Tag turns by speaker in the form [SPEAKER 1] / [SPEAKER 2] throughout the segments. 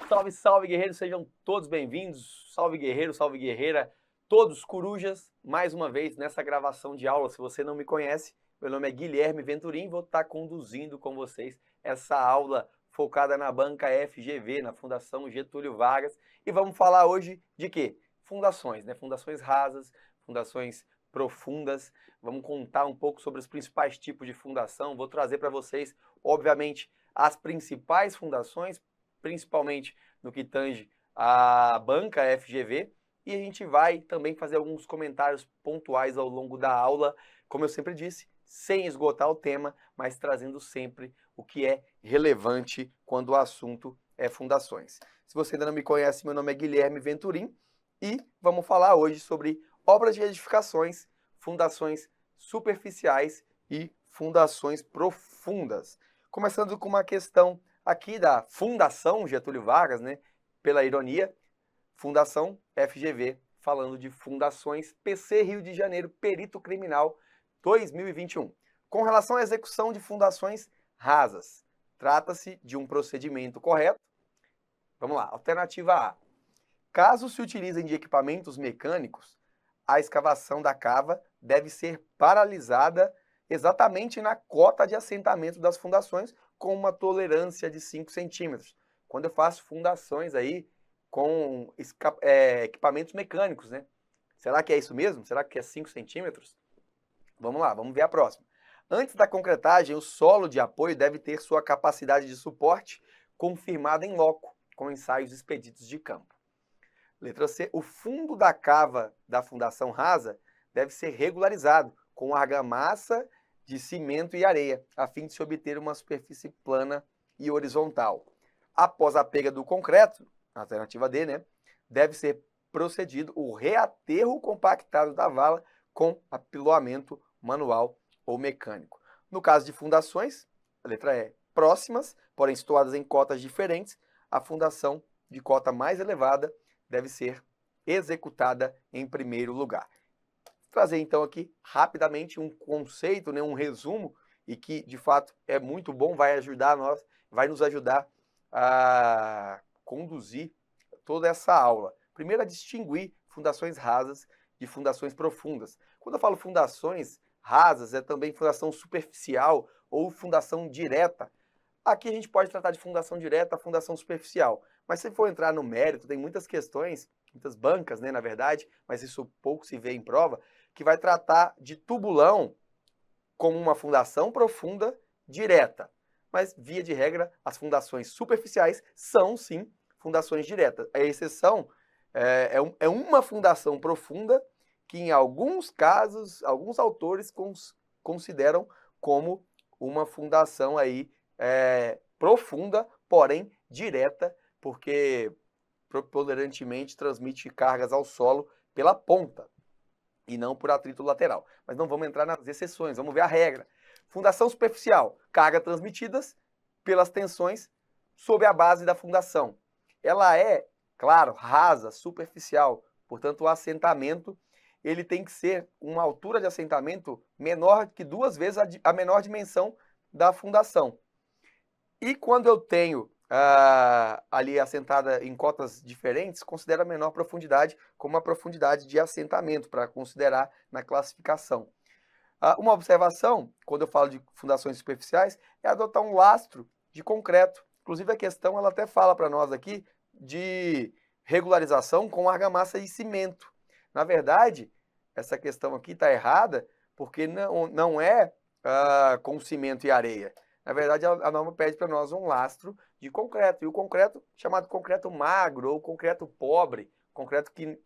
[SPEAKER 1] Salve, salve, guerreiros, sejam todos bem-vindos. Salve, guerreiro, salve, guerreira, todos corujas, mais uma vez nessa gravação de aula. Se você não me conhece, meu nome é Guilherme Venturim e vou estar conduzindo com vocês essa aula focada na banca FGV, na Fundação Getúlio Vargas. E vamos falar hoje de quê? Fundações, né? Fundações rasas, fundações profundas. Vamos contar um pouco sobre os principais tipos de fundação. Vou trazer para vocês, obviamente, as principais fundações, principalmente no que tange a banca FGV, e a gente vai também fazer alguns comentários pontuais ao longo da aula, como eu sempre disse, sem esgotar o tema, mas trazendo sempre o que é relevante quando o assunto é fundações. Se você ainda não me conhece, meu nome é Guilherme Venturim e vamos falar hoje sobre obras de edificações, fundações superficiais e fundações profundas. Começando com uma questão aqui da Fundação Getúlio Vargas, né? Pela ironia, Fundação FGV, falando de fundações, PC Rio de Janeiro, Perito Criminal 2021. Com relação à execução de fundações rasas, trata-se de um procedimento correto. Vamos lá, alternativa A. Caso se utilizem de equipamentos mecânicos, a escavação da cava deve ser paralisada exatamente na cota de assentamento das fundações, com uma tolerância de 5 centímetros. Quando eu faço fundações aí com equipamentos mecânicos, né? Será que é isso mesmo? Será que é 5 centímetros? Vamos lá, vamos ver a próxima. Antes da concretagem, o solo de apoio deve ter sua capacidade de suporte confirmada em loco, com ensaios expedidos de campo. Letra C. O fundo da cava da fundação rasa deve ser regularizado com argamassa de cimento e areia, a fim de se obter uma superfície plana e horizontal. Após a pega do concreto, alternativa D, né, deve ser procedido o reaterro compactado da vala com apiloamento manual ou mecânico. No caso de fundações, a letra E, próximas, porém situadas em cotas diferentes, a fundação de cota mais elevada deve ser executada em primeiro lugar. Trazer então aqui rapidamente um conceito, né, um resumo, e que de fato é muito bom, vai nos ajudar a conduzir toda essa aula. Primeiro, a distinguir fundações rasas de fundações profundas. Quando eu falo fundações rasas, é também fundação superficial ou fundação direta. Aqui a gente pode tratar de fundação direta, fundação superficial. Mas se for entrar no mérito, tem muitas questões, muitas bancas, né, na verdade, mas isso pouco se vê em prova, que vai tratar de tubulão como uma fundação profunda direta. Mas, via de regra, as fundações superficiais são, sim, fundações diretas. A exceção é uma fundação profunda que, em alguns casos, alguns autores consideram como uma fundação aí, profunda, porém direta, porque preponderantemente transmite cargas ao solo pela ponta e não por atrito lateral. Mas não vamos entrar nas exceções, vamos ver a regra. Fundação superficial, cargas transmitidas pelas tensões sob a base da fundação. Ela é, claro, rasa, superficial, portanto o assentamento ele tem que ser uma altura de assentamento menor que 2 vezes a menor dimensão da fundação. E quando eu tenho ali assentada em cotas diferentes, considera a menor profundidade como uma profundidade de assentamento, para considerar na classificação. Uma observação, quando eu falo de fundações superficiais, é adotar um lastro de concreto. Inclusive a questão, ela até fala para nós aqui de regularização com argamassa e cimento. Na verdade, essa questão aqui está errada, porque não é com cimento e areia. Na verdade, a norma pede para nós um lastro de concreto. E o concreto, chamado concreto magro ou concreto pobre, concreto que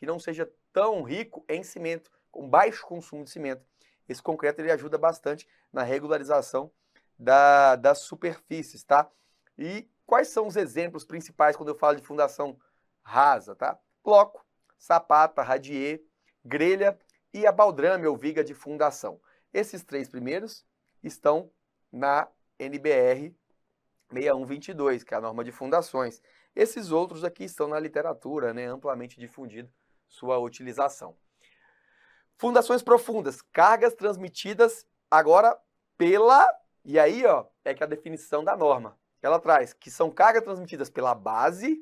[SPEAKER 1] não seja tão rico em cimento, com baixo consumo de cimento. Esse concreto ele ajuda bastante na regularização das superfícies, tá? E quais são os exemplos principais quando eu falo de fundação rasa, tá? Bloco, sapata, radier, grelha e a baldrame ou viga de fundação. Esses 3 primeiros estão na NBR 6122, que é a norma de fundações. Esses outros aqui estão na literatura, né, amplamente difundido sua utilização. Fundações profundas, cargas transmitidas agora e aí, ó, é que a definição da norma. ela traz que são cargas transmitidas pela base,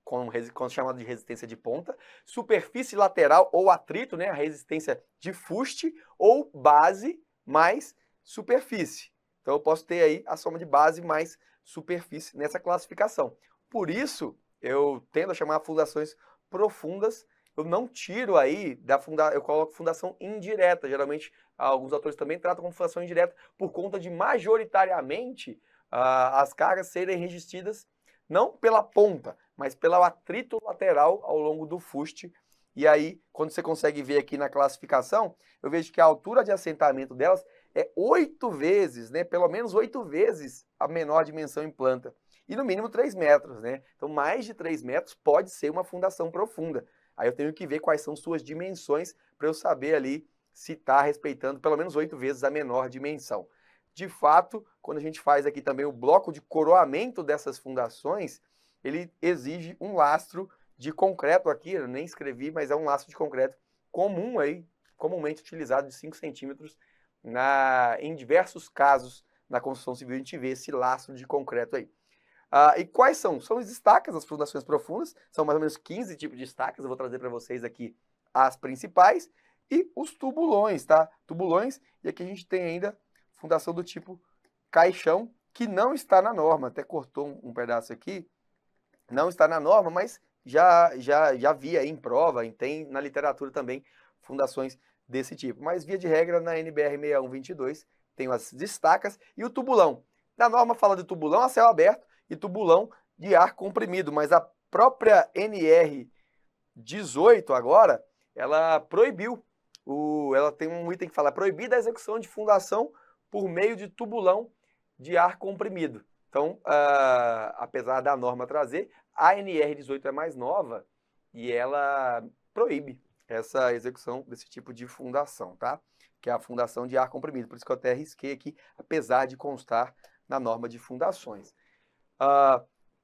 [SPEAKER 1] com chamada de resistência de ponta, superfície lateral ou atrito, né, a resistência de fuste, ou base mais superfície. Então eu posso ter aí a soma de base mais superfície nessa classificação. Por isso, eu tendo a chamar fundações profundas. Eu não tiro aí eu coloco fundação indireta. Geralmente, alguns autores também tratam como fundação indireta por conta de majoritariamente as cargas serem resistidas não pela ponta, mas pelo atrito lateral ao longo do fuste. E aí, quando você consegue ver aqui na classificação, eu vejo que a altura de assentamento delas é 8 vezes, né? Pelo menos 8 vezes a menor dimensão em planta. E no mínimo 3 metros, né? Então, mais de 3 metros pode ser uma fundação profunda. Aí eu tenho que ver quais são suas dimensões para eu saber ali se está respeitando pelo menos 8 vezes a menor dimensão. De fato, quando a gente faz aqui também o bloco de coroamento dessas fundações, ele exige um lastro de concreto aqui, eu nem escrevi, mas é um lastro de concreto comum aí, comumente utilizado de 5 centímetros. Em diversos casos na construção civil a gente vê esse lastro de concreto aí. E quais são? São as estacas, as fundações profundas, são mais ou menos 15 tipos de estacas, eu vou trazer para vocês aqui as principais, e os tubulões, tá? Tubulões, e aqui a gente tem ainda fundação do tipo caixão, que não está na norma, até cortou um pedaço aqui, não está na norma, mas já vi aí em prova, e tem na literatura também fundações desse tipo. Mas via de regra, na NBR 6122, tem as estacas e o tubulão. Na norma fala de tubulão a céu aberto, e tubulão de ar comprimido, mas a própria NR 18 agora, ela proibiu, ela tem um item que fala proibida a execução de fundação por meio de tubulão de ar comprimido. Então, apesar da norma trazer, a NR 18 é mais nova e ela proíbe essa execução desse tipo de fundação, tá? Que é a fundação de ar comprimido, por isso que eu até risquei aqui, apesar de constar na norma de fundações.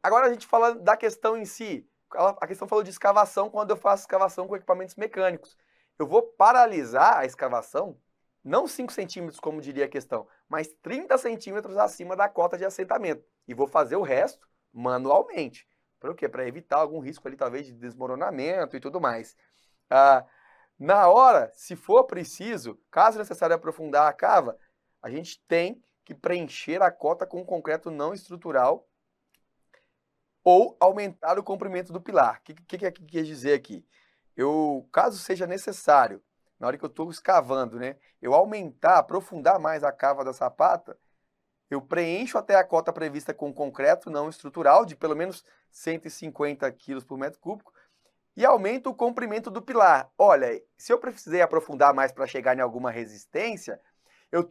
[SPEAKER 1] Agora a gente fala da questão em si. A questão falou de escavação quando eu faço escavação com equipamentos mecânicos. Eu vou paralisar a escavação, não 5 centímetros, como diria a questão, mas 30 centímetros acima da cota de assentamento. E vou fazer o resto manualmente. Para o quê? Para evitar algum risco ali, talvez, de desmoronamento e tudo mais. Na hora, se for preciso, caso necessário aprofundar a cava, a gente tem que preencher a cota com concreto não estrutural ou aumentar o comprimento do pilar. O que quer dizer aqui? Caso seja necessário, na hora que eu estou escavando, né, eu aprofundar mais a cava da sapata, eu preencho até a cota prevista com concreto não estrutural, de pelo menos 150 kg por metro cúbico, e aumento o comprimento do pilar. Olha, se eu precisei aprofundar mais para chegar em alguma resistência, eu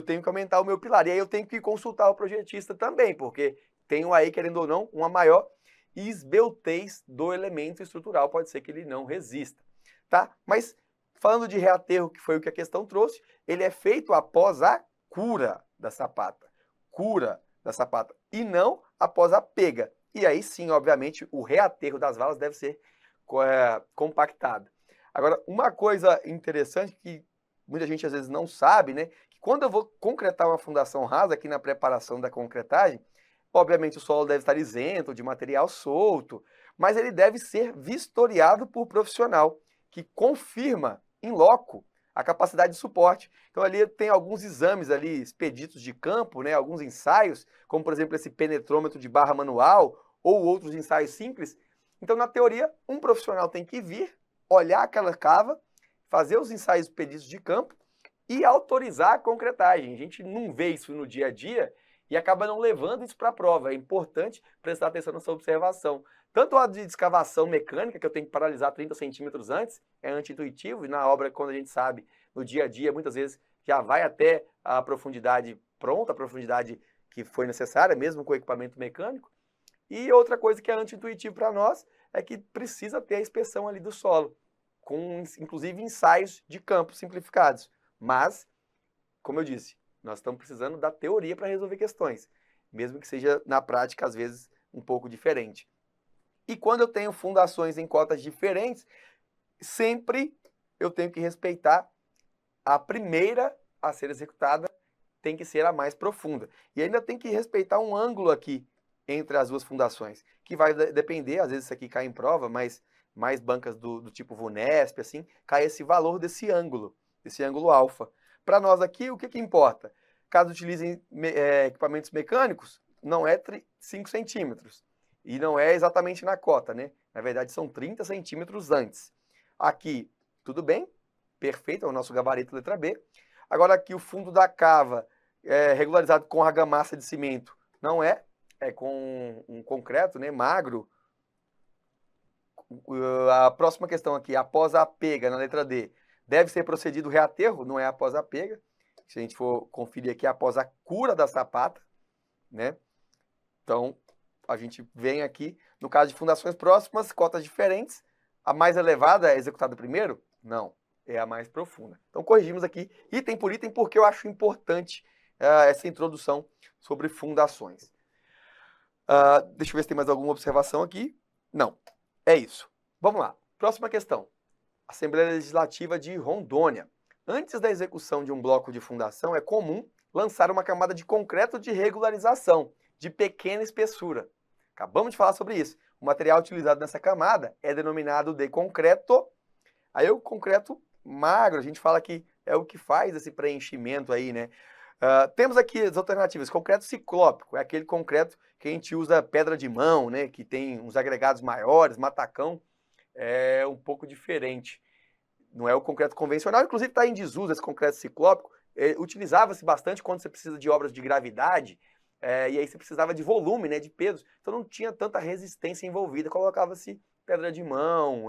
[SPEAKER 1] tenho que aumentar o meu pilar. E aí eu tenho que consultar o projetista também, porque tenho aí, querendo ou não, uma maior esbeltez do elemento estrutural. Pode ser que ele não resista, tá? Mas falando de reaterro, que foi o que a questão trouxe, ele é feito após a cura da sapata. E não após a pega. E aí sim, obviamente, o reaterro das valas deve ser compactado. Agora, uma coisa interessante que muita gente às vezes não sabe, né? Que quando eu vou concretar uma fundação rasa aqui na preparação da concretagem, obviamente o solo deve estar isento de material solto, mas ele deve ser vistoriado por profissional, que confirma em loco a capacidade de suporte. Então ali tem alguns exames ali expeditos de campo, né? Alguns ensaios, como por exemplo esse penetrômetro de barra manual ou outros ensaios simples. Então na teoria, um profissional tem que vir, olhar aquela cava, fazer os ensaios expeditos de campo e autorizar a concretagem. A gente não vê isso no dia a dia e acaba não levando isso para a prova. É importante prestar atenção nessa observação. Tanto a de escavação mecânica, que eu tenho que paralisar 30 centímetros antes, é anti-intuitivo, e na obra, quando a gente sabe, no dia a dia, muitas vezes já vai até a profundidade pronta, a profundidade que foi necessária, mesmo com o equipamento mecânico. E outra coisa que é anti-intuitivo para nós é que precisa ter a inspeção ali do solo, com inclusive ensaios de campo simplificados. Mas, como eu disse, nós estamos precisando da teoria para resolver questões, mesmo que seja na prática, às vezes, um pouco diferente. E quando eu tenho fundações em cotas diferentes, sempre eu tenho que respeitar a primeira a ser executada tem que ser a mais profunda. E ainda tem que respeitar um ângulo aqui entre as duas fundações, que vai depender, às vezes isso aqui cai em prova, mas mais bancas do tipo VUNESP, assim, cai esse valor desse ângulo alfa. Para nós aqui, o que importa? Caso utilizem equipamentos mecânicos, não é 5 centímetros. E não é exatamente na cota, né? Na verdade, são 30 centímetros antes. Aqui, tudo bem, perfeito, é o nosso gabarito letra B. Agora aqui o fundo da cava é regularizado com argamassa de cimento, não é com um concreto, né, magro. A próxima questão aqui, após a pega, na letra D, deve ser procedido o reaterro, não é após a pega. Se a gente for conferir aqui, após a cura da sapata, né? Então, a gente vem aqui, no caso de fundações próximas, cotas diferentes, a mais elevada é executada primeiro? Não, é a mais profunda. Então, corrigimos aqui, item por item, porque eu acho importante essa introdução sobre fundações. Deixa eu ver se tem mais alguma observação aqui. Não, é isso. Vamos lá, próxima questão. Assembleia Legislativa de Rondônia. Antes da execução de um bloco de fundação, é comum lançar uma camada de concreto de regularização, de pequena espessura. Acabamos de falar sobre isso. O material utilizado nessa camada é denominado de concreto. Aí o concreto magro, a gente fala que é o que faz esse preenchimento aí, né? Temos aqui as alternativas. Concreto ciclópico, é aquele concreto que a gente usa pedra de mão, né? Que tem uns agregados maiores, matacão, é um pouco diferente. Não é o concreto convencional, inclusive está em desuso esse concreto ciclópico. Utilizava-se bastante quando você precisa de obras de gravidade, e aí você precisava de volume, né, de peso, então não tinha tanta resistência envolvida, colocava-se pedra de mão,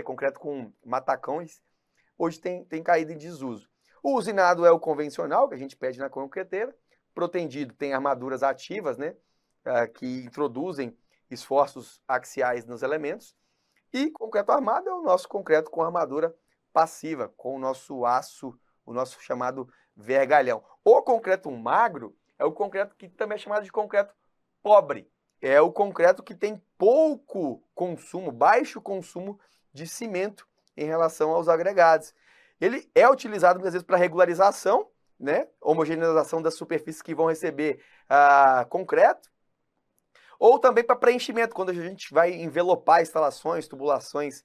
[SPEAKER 1] concreto com matacões, hoje tem caído em desuso. O usinado é o convencional, que a gente pede na concreteira, protendido tem armaduras ativas, né, que introduzem esforços axiais nos elementos, e concreto armado é o nosso concreto com armadura passiva, com o nosso aço, o nosso chamado vergalhão. O concreto magro é o concreto que também é chamado de concreto pobre. É o concreto que tem pouco consumo, baixo consumo de cimento em relação aos agregados. Ele é utilizado muitas vezes para regularização, né? Homogeneização das superfícies que vão receber concreto, ou também para preenchimento, quando a gente vai envelopar instalações, tubulações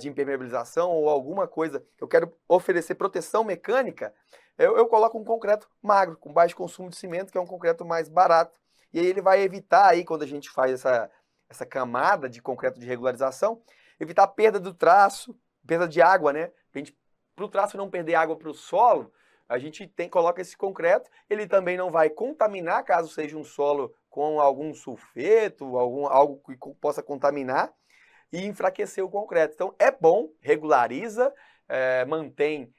[SPEAKER 1] de impermeabilização ou alguma coisa que eu quero oferecer proteção mecânica, eu coloco um concreto magro, com baixo consumo de cimento, que é um concreto mais barato. E aí ele vai evitar, aí, quando a gente faz essa camada de concreto de regularização, evitar a perda do traço, perda de água, né? Para o traço não perder água para o solo, a gente coloca esse concreto, ele também não vai contaminar, caso seja um solo com algum sulfeto, algo que possa contaminar, e enfraquecer o concreto. Então é bom, regulariza, mantém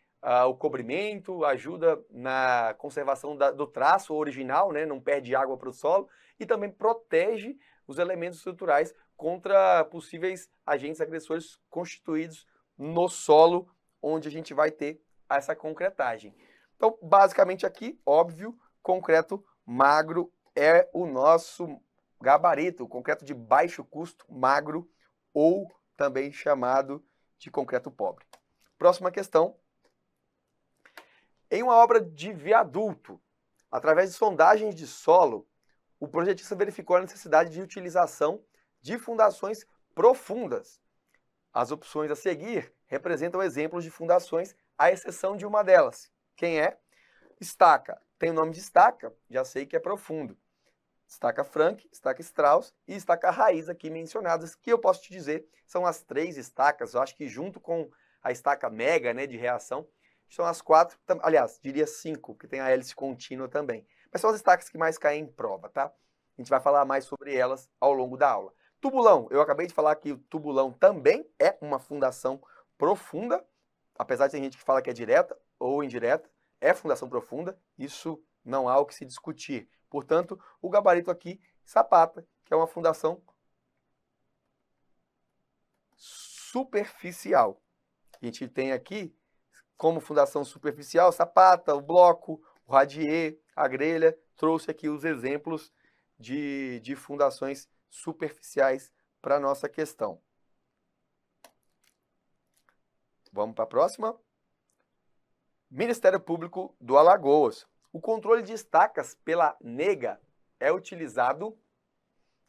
[SPEAKER 1] o cobrimento, ajuda na conservação do traço original, né? Não perde água para o solo, e também protege os elementos estruturais contra possíveis agentes agressores constituídos no solo, onde a gente vai ter essa concretagem. Então, basicamente aqui, óbvio, concreto magro é o nosso gabarito, o concreto de baixo custo, magro, ou também chamado de concreto pobre. Próxima questão. Em uma obra de viaduto, através de sondagens de solo, o projetista verificou a necessidade de utilização de fundações profundas. As opções a seguir representam exemplos de fundações, à exceção de uma delas. Quem é? Estaca. Tem o nome de estaca, já sei que é profundo. Estaca Frank, estaca Strauss e estaca Raiz aqui mencionadas, que eu posso te dizer são as 3 estacas, eu acho que junto com a estaca Mega, né, de reação, são as 4, aliás, diria 5, que tem a hélice contínua também. Mas são as estacas que mais caem em prova, tá? A gente vai falar mais sobre elas ao longo da aula. Tubulão, eu acabei de falar que o tubulão também é uma fundação profunda, apesar de ter gente que fala que é direta ou indireta, é fundação profunda, isso não há o que se discutir. Portanto, o gabarito aqui, sapata, que é uma fundação superficial. A gente tem aqui, como fundação superficial, sapata, o bloco, o radier, a grelha. Trouxe aqui os exemplos de fundações superficiais para a nossa questão. Vamos para a próxima. Ministério Público do Alagoas. O controle de estacas pela nega é utilizado,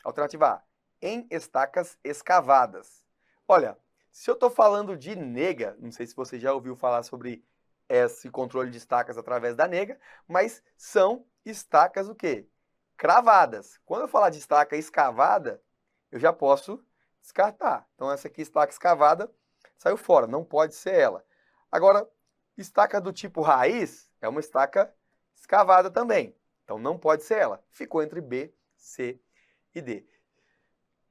[SPEAKER 1] alternativa A, em estacas escavadas. Olha, se eu estou falando de nega, não sei se você já ouviu falar sobre esse controle de estacas através da nega, mas são estacas o quê? Cravadas. Quando eu falar de estaca escavada, eu já posso descartar. Então essa aqui, estaca escavada, saiu fora, não pode ser ela. Agora, estaca do tipo raiz é uma estaca escavada também. Então não pode ser ela. Ficou entre B, C e D.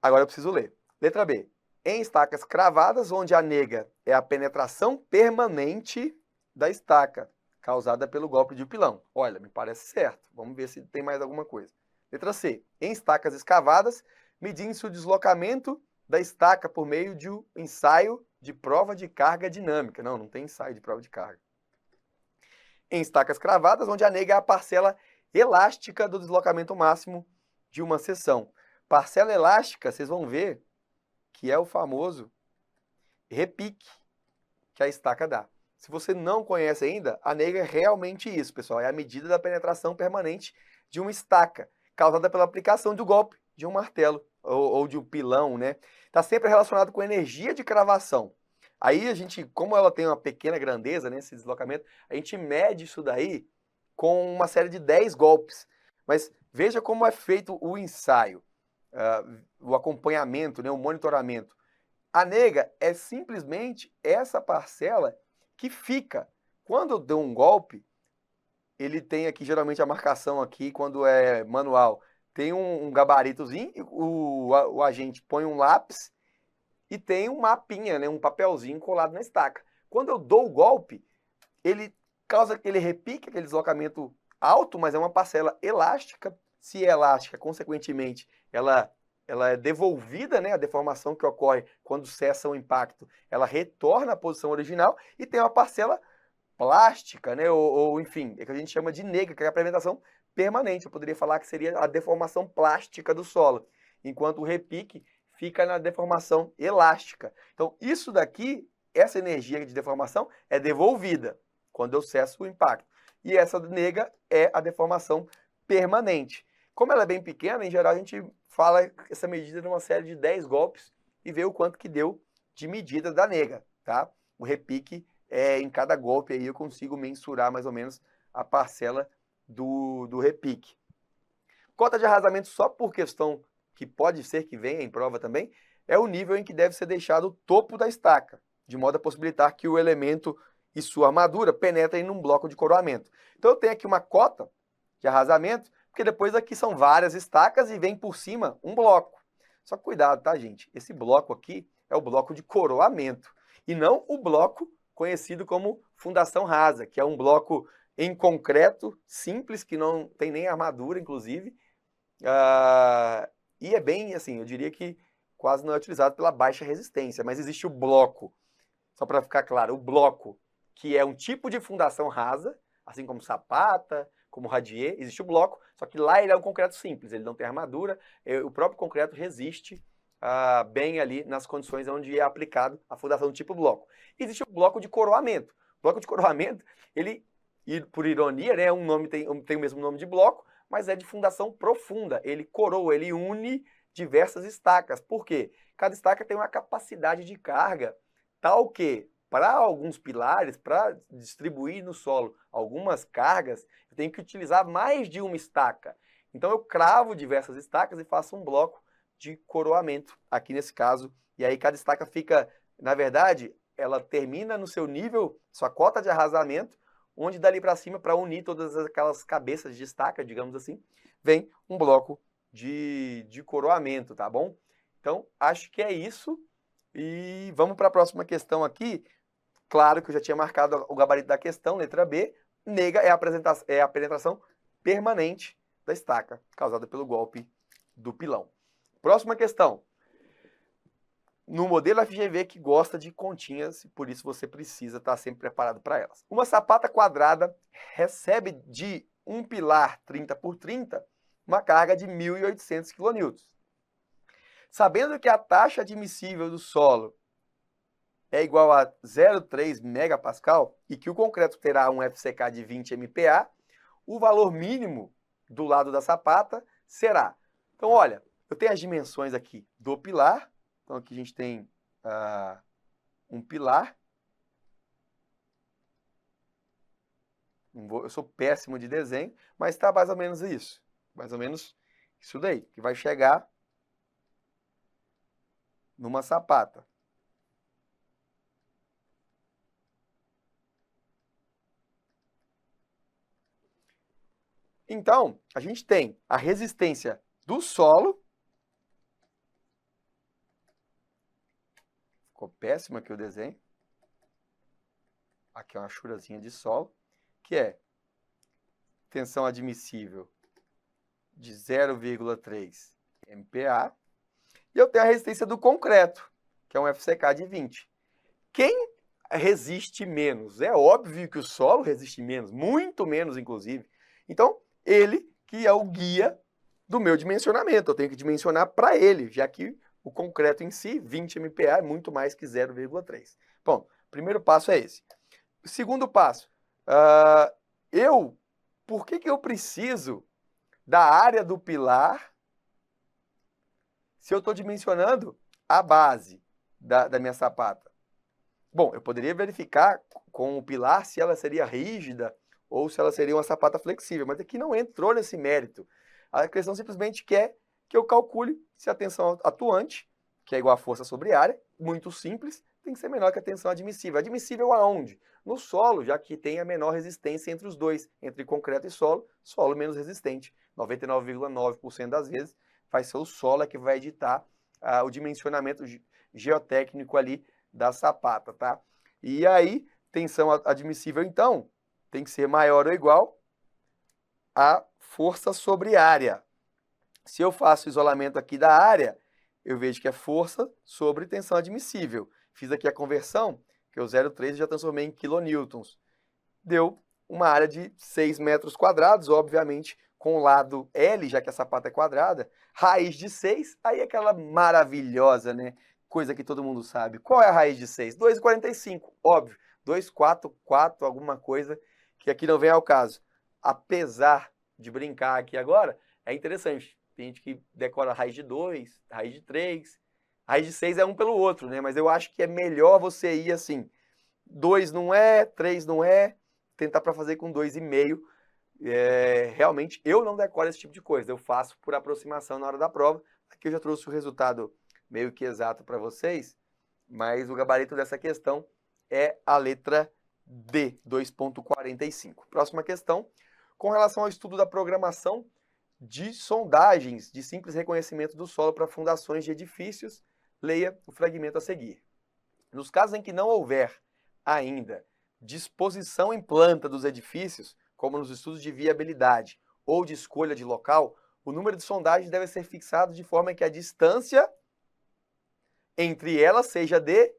[SPEAKER 1] Agora eu preciso ler. Letra B. Em estacas cravadas, onde a nega é a penetração permanente da estaca, causada pelo golpe de pilão. Olha, me parece certo. Vamos ver se tem mais alguma coisa. Letra C. Em estacas escavadas, medindo-se o deslocamento da estaca por meio de um ensaio de prova de carga dinâmica. Não tem ensaio de prova de carga. Em estacas cravadas, onde a nega é a parcela elástica do deslocamento máximo de uma seção. Parcela elástica, vocês vão ver que é o famoso repique que a estaca dá. Se você não conhece ainda, a nega é realmente isso, pessoal. É a medida da penetração permanente de uma estaca, causada pela aplicação do golpe de um martelo ou de um pilão, né? Está sempre relacionado com energia de cravação. Aí a gente, como ela tem uma pequena grandeza, né, esse deslocamento, a gente mede isso daí com uma série de 10 golpes. Mas veja como é feito o ensaio, o acompanhamento, né, o monitoramento. A nega é simplesmente essa parcela que fica. Quando eu dou um golpe, ele tem aqui geralmente a marcação aqui, quando é manual, tem um gabaritozinho, o agente põe um lápis e tem um mapinha, né, um papelzinho colado na estaca. Quando eu dou o golpe, ele causa aquele repique, aquele deslocamento alto, mas é uma parcela elástica. Se é elástica, consequentemente, ela é devolvida, né, a deformação que ocorre quando cessa o impacto, ela retorna à posição original e tem uma parcela plástica, né, ou enfim, é que a gente chama de nega, que é a penetração permanente. Eu poderia falar que seria a deformação plástica do solo, enquanto o repique fica na deformação elástica. Então, isso daqui, essa energia de deformação é devolvida quando eu cesso o impacto. E essa nega é a deformação permanente. Como ela é bem pequena, em geral a gente fala essa medida numa série de 10 golpes e vê o quanto que deu de medida da nega, tá? O repique, em cada golpe aí eu consigo mensurar mais ou menos a parcela do repique. Cota de arrasamento, só por questão que pode ser que venha em prova também, é o nível em que deve ser deixado o topo da estaca, de modo a possibilitar que o elemento e sua armadura penetrem num bloco de coroamento. Então eu tenho aqui uma cota de arrasamento, porque depois aqui são várias estacas e vem por cima um bloco. Só que cuidado, tá, gente? Esse bloco aqui é o bloco de coroamento e não o bloco conhecido como fundação rasa, que é um bloco em concreto, simples, que não tem nem armadura, inclusive, e é bem, assim, eu diria que quase não é utilizado pela baixa resistência, mas existe o bloco, só para ficar claro, o bloco, que é um tipo de fundação rasa, assim como sapata, como radier, existe o bloco, só que lá ele é um concreto simples, ele não tem armadura, o próprio concreto resiste bem ali nas condições onde é aplicado a fundação do tipo bloco. Existe o bloco de coroamento. O bloco de coroamento, ele, por ironia, né, tem o mesmo nome de bloco, mas é de fundação profunda. Ele coroa, ele une diversas estacas. Por quê? Cada estaca tem uma capacidade de carga tal que, para alguns pilares, para distribuir no solo algumas cargas, eu tenho que utilizar mais de uma estaca. Então eu cravo diversas estacas e faço um bloco de coroamento, aqui nesse caso. E aí cada estaca fica, na verdade, ela termina no seu nível, sua cota de arrasamento, onde dali para cima, para unir todas aquelas cabeças de estaca, digamos assim, vem um bloco de coroamento, tá bom? Então, acho que é isso. E vamos para a próxima questão aqui. Claro que eu já tinha marcado o gabarito da questão, letra B. Nega é a penetração permanente da estaca, causada pelo golpe do pilão. Próxima questão. No modelo FGV que gosta de continhas, por isso você precisa estar sempre preparado para elas. Uma sapata quadrada recebe de um pilar 30 por 30 uma carga de 1.800 kN. Sabendo que a taxa admissível do solo é igual a 0,3 MPa e que o concreto terá um FCK de 20 MPa, o valor mínimo do lado da sapata será. Então, olha, eu tenho as dimensões aqui do pilar. Então, aqui a gente tem um pilar. Eu sou péssimo de desenho, mas está mais ou menos isso. Mais ou menos isso daí, que vai chegar numa sapata. Então, a gente tem a resistência do solo. Ficou péssimo aqui o desenho. Aqui é uma churazinha de solo, que é tensão admissível de 0,3 MPa. E eu tenho a resistência do concreto, que é um FCK de 20. Quem resiste menos? É óbvio que o solo resiste menos, muito menos, inclusive. Então, ele que é o guia do meu dimensionamento. Eu tenho que dimensionar para ele, já que o concreto em si, 20 MPa, é muito mais que 0,3. Bom, o primeiro passo é esse. O segundo passo, por que eu preciso da área do pilar se eu estou dimensionando a base da minha sapata? Bom, eu poderia verificar com o pilar se ela seria rígida ou se ela seria uma sapata flexível, mas aqui não entrou nesse mérito. A questão simplesmente quer que eu calcule se a tensão atuante, que é igual a força sobre área, muito simples, tem que ser menor que a tensão admissível. Admissível aonde? No solo, já que tem a menor resistência entre os dois, entre concreto e solo, solo menos resistente. 99,9% das vezes vai ser o solo que vai editar o dimensionamento geotécnico ali da sapata, tá? E aí, tensão admissível, então, tem que ser maior ou igual a força sobre área. Se eu faço isolamento aqui da área, eu vejo que é força sobre tensão admissível. Fiz aqui a conversão, que é o 0,3 já transformei em kilonewtons. Deu uma área de 6 metros quadrados, obviamente, com o lado L, já que a sapata é quadrada, raiz de 6, aí aquela maravilhosa, né? Coisa que todo mundo sabe. Qual é a raiz de 6? 2,45, óbvio. 2,44, alguma coisa que aqui não vem ao caso. Apesar de brincar aqui agora, é interessante. Tem gente que decora raiz de 2, raiz de 3, raiz de 6 é um pelo outro, né? Mas eu acho que é melhor você ir assim, 2 não é, 3 não é, tentar para fazer com 2,5. Realmente, eu não decoro esse tipo de coisa, eu faço por aproximação na hora da prova. Aqui eu já trouxe o resultado meio que exato para vocês, mas o gabarito dessa questão é a letra D, 2,45. Próxima questão, com relação ao estudo da programação de sondagens de simples reconhecimento do solo para fundações de edifícios, leia o fragmento a seguir. Nos casos em que não houver ainda disposição em planta dos edifícios, como nos estudos de viabilidade ou de escolha de local, o número de sondagens deve ser fixado de forma que a distância entre elas seja de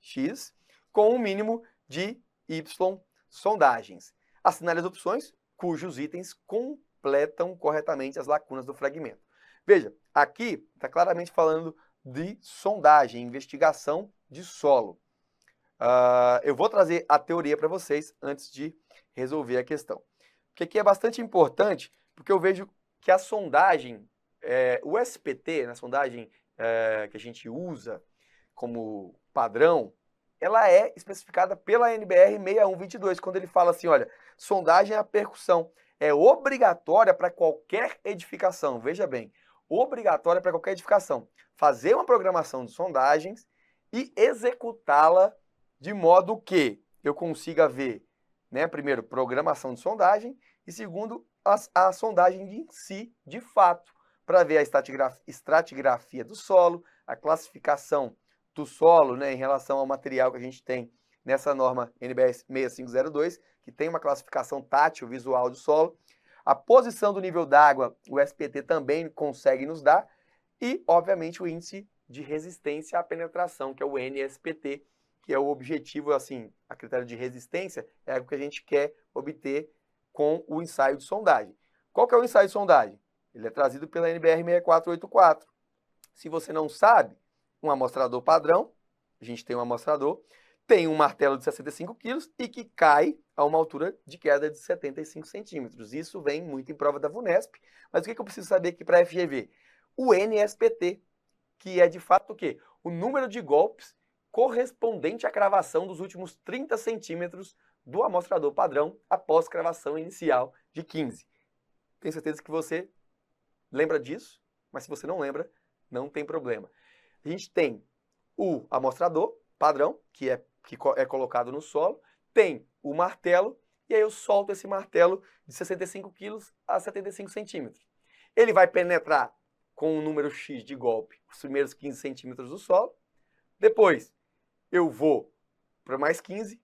[SPEAKER 1] x, com um mínimo de y sondagens. Assinale as opções cujos itens completam corretamente as lacunas do fragmento. Veja, aqui está claramente falando de sondagem, investigação de solo. Eu vou trazer a teoria para vocês antes de resolver a questão. Porque aqui é bastante importante, porque eu vejo que a sondagem, o SPT, na sondagem que a gente usa como padrão, ela é especificada pela NBR 6122, quando ele fala assim, olha, sondagem à percussão é obrigatória para qualquer edificação, veja bem, obrigatória para qualquer edificação, fazer uma programação de sondagens e executá-la de modo que eu consiga ver, né, primeiro, programação de sondagem e segundo, a sondagem em si, de fato, para ver a estratigrafia do solo, a classificação do solo, né, em relação ao material que a gente tem nessa norma NBR 6502, que tem uma classificação tátil visual do solo. A posição do nível d'água, o SPT também consegue nos dar, e, obviamente, o índice de resistência à penetração, que é o NSPT, que é o objetivo, assim, a critério de resistência, é o que a gente quer obter com o ensaio de sondagem. Qual que é o ensaio de sondagem? Ele é trazido pela NBR 6484. Se você não sabe, um amostrador padrão, a gente tem um amostrador, tem um martelo de 65 quilos e que cai a uma altura de queda de 75 centímetros. Isso vem muito em prova da VUNESP. Mas o que eu preciso saber aqui para a FGV? O NSPT, que é de fato o quê? O número de golpes correspondente à cravação dos últimos 30 centímetros do amostrador padrão após cravação inicial de 15. Tenho certeza que você lembra disso, mas se você não lembra, não tem problema. A gente tem o amostrador padrão, que é colocado no solo, tem o martelo, e aí eu solto esse martelo de 65 quilos a 75 centímetros. Ele vai penetrar com um número X de golpe os primeiros 15 centímetros do solo, depois eu vou para mais 15,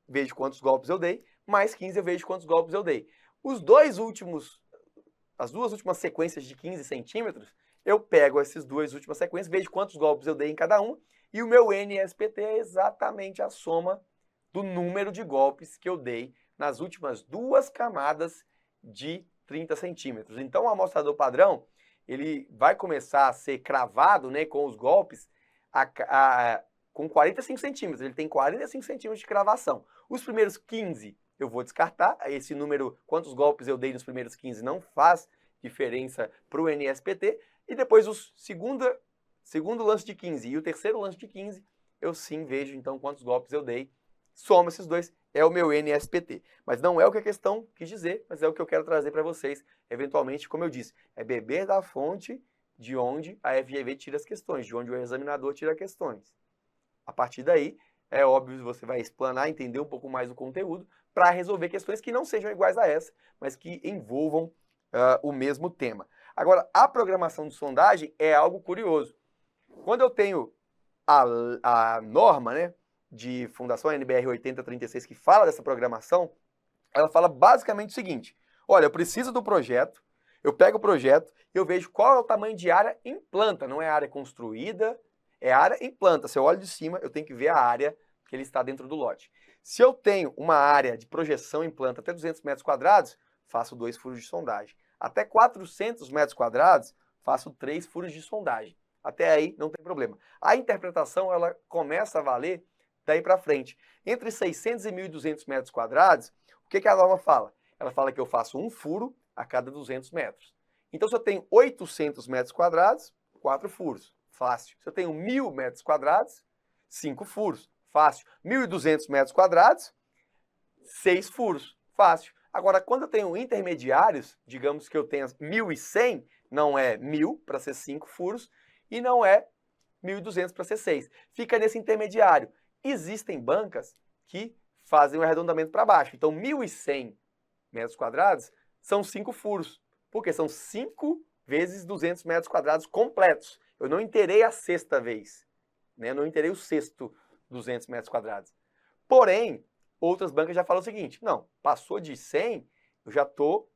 [SPEAKER 1] vejo quantos golpes eu dei, mais 15 eu vejo quantos golpes eu dei. As duas últimas sequências de 15 centímetros, eu pego essas duas últimas sequências, vejo quantos golpes eu dei em cada um, e o meu NSPT é exatamente a soma do número de golpes que eu dei nas últimas duas camadas de 30 centímetros. Então, o amostrador padrão, ele vai começar a ser cravado, né, com os golpes com 45 centímetros. Ele tem 45 centímetros de cravação. Os primeiros 15 eu vou descartar. Esse número, quantos golpes eu dei nos primeiros 15, não faz diferença para o NSPT. E depois o segundo lance de 15 e o terceiro lance de 15, eu sim vejo então quantos golpes eu dei. Soma esses dois, é o meu NSPT. Mas não é o que a questão quis dizer, mas é o que eu quero trazer para vocês. Eventualmente, como eu disse, é beber da fonte de onde a FGV tira as questões, de onde o examinador tira questões. A partir daí, é óbvio que você vai explanar, entender um pouco mais o conteúdo, para resolver questões que não sejam iguais a essa, mas que envolvam o mesmo tema. Agora, a programação de sondagem é algo curioso. Quando eu tenho a norma, né, de fundação, a NBR 8036, que fala dessa programação, ela fala basicamente o seguinte: olha, eu preciso do projeto, eu pego o projeto e eu vejo qual é o tamanho de área em planta, não é área construída, é área em planta. Se eu olho de cima, eu tenho que ver a área que ele está dentro do lote. Se eu tenho uma área de projeção em planta até 200 metros quadrados, faço 2 furos de sondagem. Até 400 metros quadrados, faço 3 furos de sondagem. Até aí não tem problema. A interpretação ela começa a valer daí para frente. Entre 600 e 1.200 metros quadrados, o que a norma fala? Ela fala que eu faço um furo a cada 200 metros. Então, se eu tenho 800 metros quadrados, 4 furos. Fácil. Se eu tenho 1.000 metros quadrados, 5 furos. Fácil. 1.200 metros quadrados, 6 furos. Fácil. Agora, quando eu tenho intermediários, digamos que eu tenha 1.100, não é 1.000 para ser 5 furos e não é 1.200 para ser 6. Fica nesse intermediário. Existem bancas que fazem o arredondamento para baixo. Então, 1.100 metros quadrados são 5 furos. Porque são 5 vezes 200 metros quadrados completos. Eu não inteirei a sexta vez. Né? Eu não inteirei o sexto 200 metros quadrados. Porém, outras bancas já falam o seguinte: não, passou de 100, eu já estou...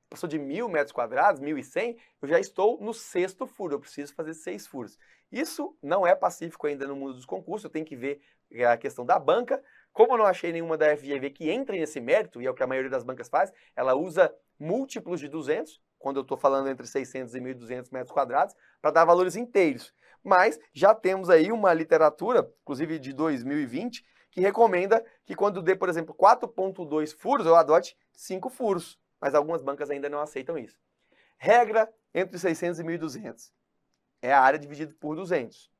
[SPEAKER 1] Passou de 1.000 metros quadrados, 1.100, eu já estou no sexto furo, eu preciso fazer 6 furos. Isso não é pacífico ainda no mundo dos concursos, eu tenho que ver a questão da banca. Como eu não achei nenhuma da FGV que entre nesse mérito, e é o que a maioria das bancas faz, ela usa múltiplos de 200, quando eu estou falando entre 600 e 1.200 metros quadrados, para dar valores inteiros. Mas já temos aí uma literatura, inclusive de 2020, que recomenda que quando dê, por exemplo, 4,2 furos, eu adote 5 furos. Mas algumas bancas ainda não aceitam isso. Regra entre 600 e 1.200. É a área dividida por 200.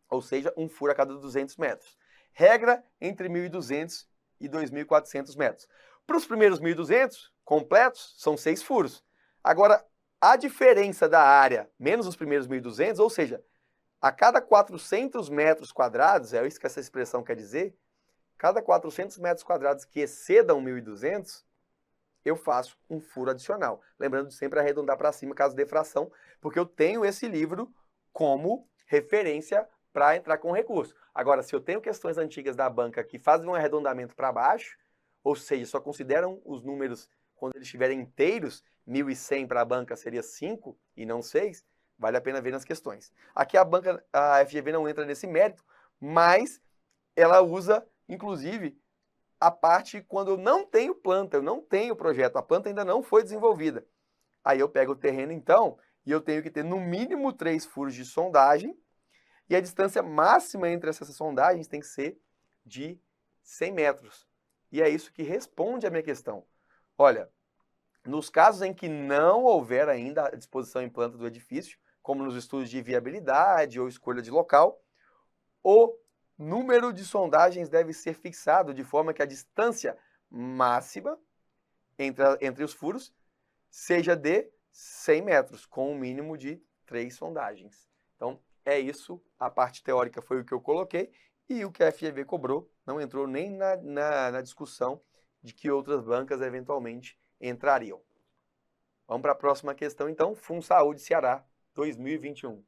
[SPEAKER 1] Ou seja, um furo a cada 200 metros. Regra entre 1.200 e 2.400 metros. Para os primeiros 1.200 completos, são 6 furos. Agora, a diferença da área menos os primeiros 1.200, ou seja, a cada 400 metros quadrados, é isso que essa expressão quer dizer, cada 400 metros quadrados que excedam 1.200, eu faço um furo adicional. Lembrando de sempre arredondar para cima caso dê fração, porque eu tenho esse livro como referência para entrar com recurso. Agora, se eu tenho questões antigas da banca que fazem um arredondamento para baixo, ou seja, só consideram os números quando eles estiverem inteiros, 1.100 para a banca seria 5 e não 6, vale a pena ver nas questões. Aqui a FGV não entra nesse mérito, mas ela usa, inclusive, a parte quando eu não tenho planta, eu não tenho projeto, a planta ainda não foi desenvolvida. Aí eu pego o terreno, então, e eu tenho que ter no mínimo 3 furos de sondagem, e a distância máxima entre essas sondagens tem que ser de 100 metros. E é isso que responde a minha questão. Olha, nos casos em que não houver ainda a disposição em planta do edifício, como nos estudos de viabilidade ou escolha de local, o número de sondagens deve ser fixado de forma que a distância máxima entre os furos seja de 100 metros, com um mínimo de 3 sondagens. Então, é isso. A parte teórica foi o que eu coloquei e o que a FGV cobrou não entrou nem na discussão de que outras bancas eventualmente entrariam. Vamos para a próxima questão, então. FunSaúde Ceará 2021.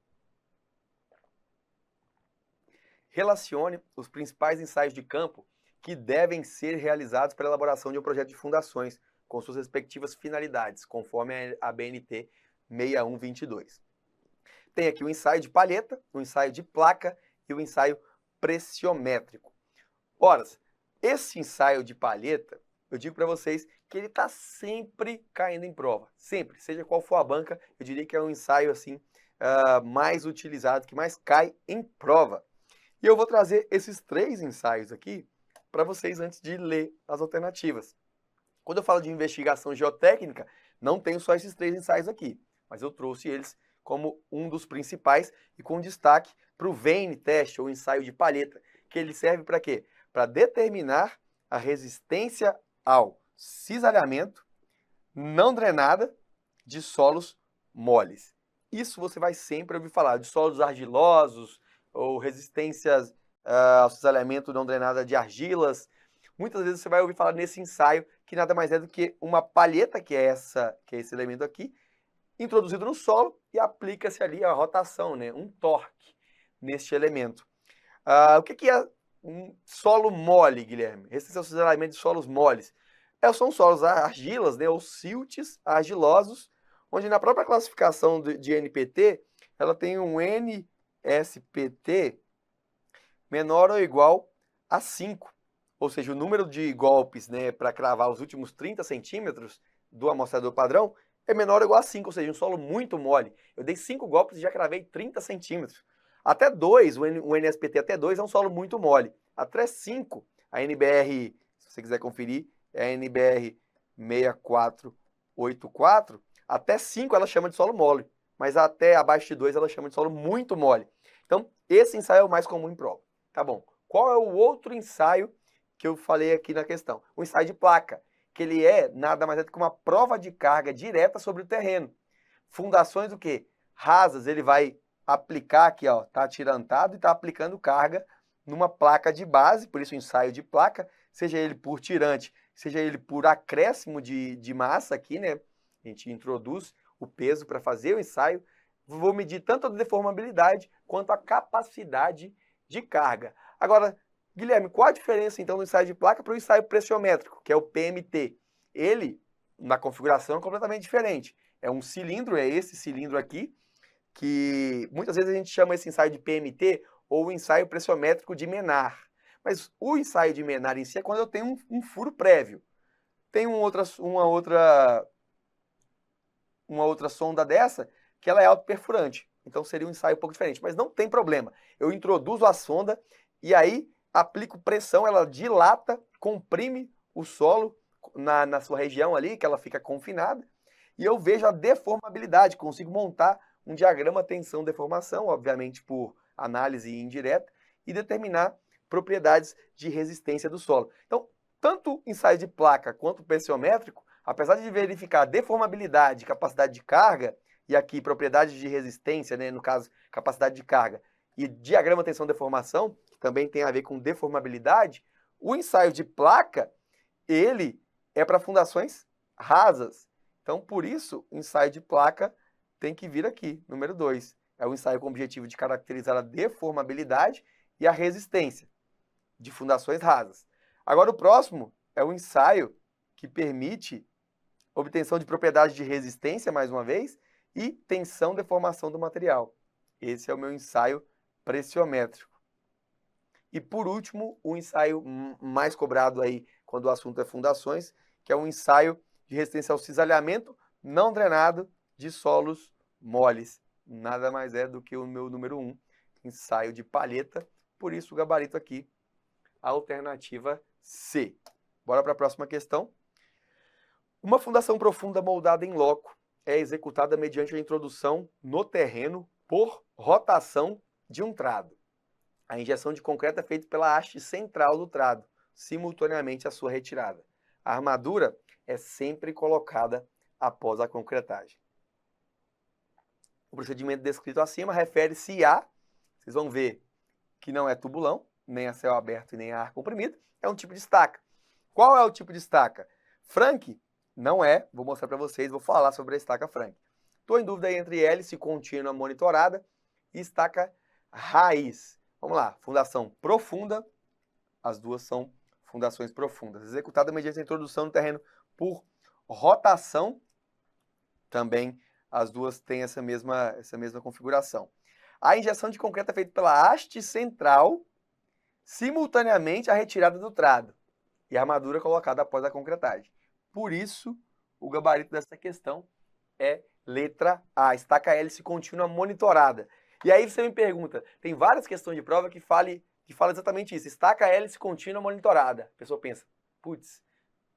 [SPEAKER 1] Relacione os principais ensaios de campo que devem ser realizados para a elaboração de um projeto de fundações, com suas respectivas finalidades, conforme a BNT 6122. Tem aqui o ensaio de palheta, o ensaio de placa e o ensaio pressiométrico. Ora, esse ensaio de palheta, eu digo para vocês que ele está sempre caindo em prova. Sempre, seja qual for a banca, eu diria que é um ensaio assim mais utilizado, que mais cai em prova. E eu vou trazer esses 3 ensaios aqui para vocês antes de ler as alternativas. Quando eu falo de investigação geotécnica, não tenho só esses 3 ensaios aqui, mas eu trouxe eles como um dos principais e com destaque para o Vane Test, ou ensaio de palheta, que ele serve para quê? Para determinar a resistência ao cisalhamento não drenada de solos moles. Isso você vai sempre ouvir falar, de solos argilosos ou resistências ao cisalhamento não drenada de argilas. Muitas vezes você vai ouvir falar nesse ensaio, que nada mais é do que uma palheta, que é esse elemento aqui, introduzido no solo e aplica-se ali a rotação, né? Um torque neste elemento. O que é um solo mole, Guilherme? Resistência ao cisalhamento de solos moles. São solos argilas, né? Ou siltes argilosos, onde na própria classificação de NPT, ela tem um NSPT menor ou igual a 5. Ou seja, o número de golpes, né, para cravar os últimos 30 centímetros do amostrador padrão é menor ou igual a 5, ou seja, um solo muito mole. Eu dei 5 golpes e já cravei 30 centímetros. Até 2, o NSPT até 2 é um solo muito mole. Até 5, a NBR, se você quiser conferir, é a NBR 6484, até 5 ela chama de solo mole, mas até abaixo de 2 ela chama de solo muito mole. Então, esse ensaio é o mais comum em prova. Tá bom. Qual é o outro ensaio que eu falei aqui na questão? O ensaio de placa, que ele é nada mais é do que uma prova de carga direta sobre o terreno. Fundações o quê? Rasas, ele vai aplicar aqui, ó, tá atirantado e tá aplicando carga numa placa de base, por isso o ensaio de placa, seja ele por tirante, seja ele por acréscimo de massa aqui, né? A gente introduz o peso para fazer o ensaio. Vou medir tanto a deformabilidade quanto a capacidade de carga. Agora, Guilherme, qual a diferença então do ensaio de placa para o ensaio pressiométrico, que é o PMT? Ele, na configuração, é completamente diferente. É um cilindro, é esse cilindro aqui, que muitas vezes a gente chama esse ensaio de PMT ou ensaio pressiométrico de Menard. Mas o ensaio de Menard em si é quando eu tenho um furo prévio. Tem uma outra sonda dessa que ela é autoperfurante. Então seria um ensaio um pouco diferente, mas não tem problema. Eu introduzo a sonda e aí aplico pressão, ela dilata, comprime o solo na sua região ali, que ela fica confinada, e eu vejo a deformabilidade, consigo montar um diagrama tensão-deformação, obviamente por análise indireta, e determinar propriedades de resistência do solo. Então, tanto ensaio de placa quanto pressiométrico, apesar de verificar deformabilidade, capacidade de carga, e aqui propriedades de resistência, né, no caso, capacidade de carga, e diagrama tensão-deformação, que também tem a ver com deformabilidade, o ensaio de placa, ele é para fundações rasas. Então, por isso, o ensaio de placa tem que vir aqui, número 2. É o ensaio com o objetivo de caracterizar a deformabilidade e a resistência de fundações rasas. Agora, o próximo é o ensaio que permite obtenção de propriedades de resistência, mais uma vez, e tensão-deformação do material. Esse é o meu ensaio pressiométrico. E, por último, o ensaio mais cobrado aí quando o assunto é fundações, que é um ensaio de resistência ao cisalhamento não drenado de solos moles. Nada mais é do que o meu número 1, ensaio de palheta. Por isso o gabarito aqui, alternativa C. Bora para a próxima questão. Uma fundação profunda moldada em loco é executada mediante a introdução no terreno por rotação de um trado. A injeção de concreto é feita pela haste central do trado, simultaneamente à sua retirada. A armadura é sempre colocada após a concretagem. O procedimento descrito acima refere-se a, vocês vão ver que não é tubulão, nem a céu aberto e nem a ar comprimido, é um tipo de estaca. Qual é o tipo de estaca? Frank? Não é, vou mostrar para vocês, vou falar sobre a estaca Frank. Estou em dúvida entre hélice contínua monitorada e estaca raiz. Vamos lá, fundação profunda, as duas são fundações profundas. Executada mediante a introdução no terreno por rotação, também as duas têm essa mesma configuração. A injeção de concreto é feita pela haste central, simultaneamente à retirada do trado e a armadura colocada após a concretagem. Por isso, o gabarito dessa questão é letra A, estaca hélice contínua monitorada. E aí você me pergunta, tem várias questões de prova que falam exatamente isso, estaca hélice contínua monitorada. A pessoa pensa, putz,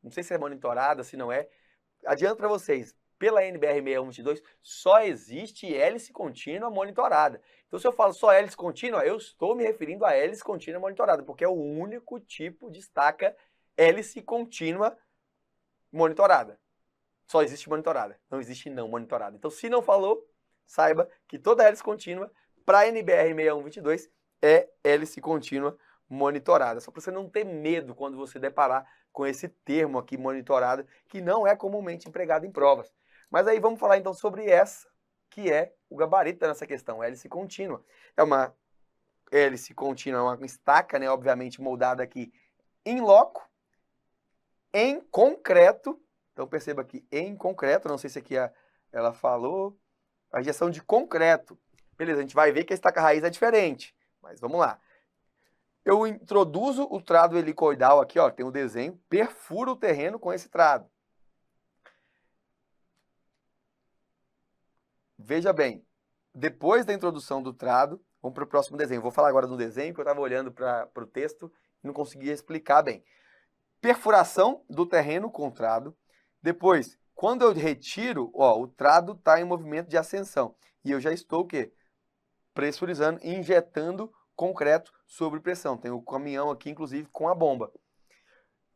[SPEAKER 1] não sei se é monitorada, se não é. Adianto para vocês, pela NBR 6122, só existe hélice contínua monitorada. Então, se eu falo só hélice contínua, eu estou me referindo a hélice contínua monitorada, porque é o único tipo de estaca hélice contínua monitorada. Só existe monitorada, não existe não monitorada. Então, se não falou, saiba que toda hélice contínua, para NBR 6122, é hélice contínua monitorada. Só para você não ter medo quando você deparar com esse termo aqui, monitorada, que não é comumente empregado em provas. Mas aí vamos falar então sobre essa, que é o gabarito dessa questão, hélice contínua. É uma hélice contínua, uma estaca, né, obviamente moldada aqui em loco, em concreto. Então perceba aqui, em concreto, não sei se aqui ela falou, a injeção de concreto. Beleza, a gente vai ver que a estaca raiz é diferente, mas vamos lá. Eu introduzo o trado helicoidal aqui, ó, tem um desenho, perfuro o terreno com esse trado. Veja bem, depois da introdução do trado, vamos para o próximo desenho. Vou falar agora do desenho, porque eu estava olhando para o texto e não conseguia explicar bem. Perfuração do terreno com trado. Depois, quando eu retiro, ó, o trado está em movimento de ascensão. E eu já estou o quê? Pressurizando, injetando concreto sobre pressão. Tem o caminhão aqui, inclusive, com a bomba.